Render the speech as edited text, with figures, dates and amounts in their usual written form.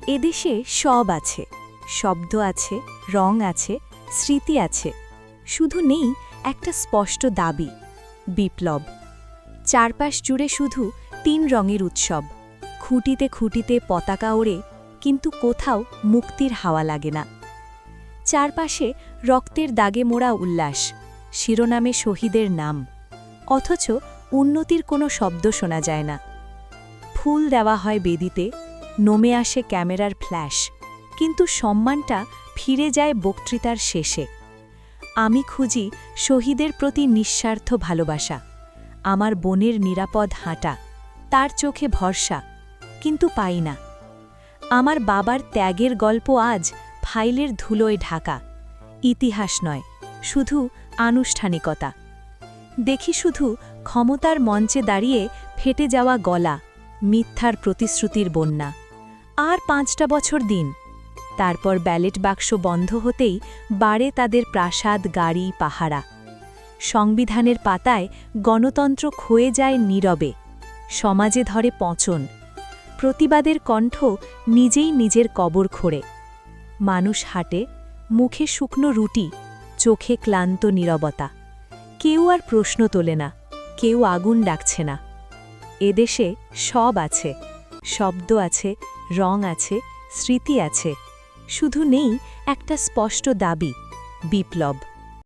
এদেশে সব আছে, শব্দ আছে, রং আছে, স্মৃতি আছে, শুধু নেই একটা স্পষ্ট দাবি, বিপ্লব। চারপাশ জুড়ে শুধু ৩ রঙের উৎসব, খুঁটিতে খুঁটিতে পতাকা ওড়ে, কিন্তু কোথাও মুক্তির হাওয়া লাগে না। চারপাশে রক্তের দাগে মোড়া উল্লাস, শিরোনামে শহীদের নাম, অথচ উন্নতির কোনো শব্দ শোনা যায় না। ফুল দেওয়া হয় বেদিতে, নমে আসে ক্যামেরার ফ্ল্যাশ, কিন্তু সম্মানটা ফিরে যায় বক্তৃতার শেষে। আমি খুঁজি শহীদের প্রতি নিঃস্বার্থ ভালোবাসা, আমার বোনের নিরাপদ হাঁটা, তার চোখে ভরসা, কিন্তু পাই না। আমার বাবার ত্যাগের গল্প আজ ফাইলের ধুলোয় ঢাকা, ইতিহাস নয়, শুধু আনুষ্ঠানিকতা। দেখি শুধু ক্ষমতার মঞ্চে দাঁড়িয়ে ফেটে যাওয়া গলা, মিথ্যার প্রতিশ্রুতির বন্যা। আর ৫টা বছর দিন, তারপর ব্যালট বাক্স বন্ধ হতেই বাড়ে তাদের প্রাসাদ, গাড়ি, পাহারা। সংবিধানের পাতায় গণতন্ত্র ক্ষয়ে যায় নীরবে, সমাজে ধরে পঁচন, প্রতিবাদের কণ্ঠ নিজেই নিজের কবর খোঁড়ে। মানুষ হাঁটে, মুখে শুকনো রুটি, চোখে ক্লান্ত নীরবতা। কেউ আর প্রশ্ন তোলে না, কেউ আগুন ডাকছে না। এদেশে সব আছে, শব্দ আছে, রং আছে, স্মৃতি আছে, শুধু নেই একটা স্পষ্ট দাবি, বিপ্লব।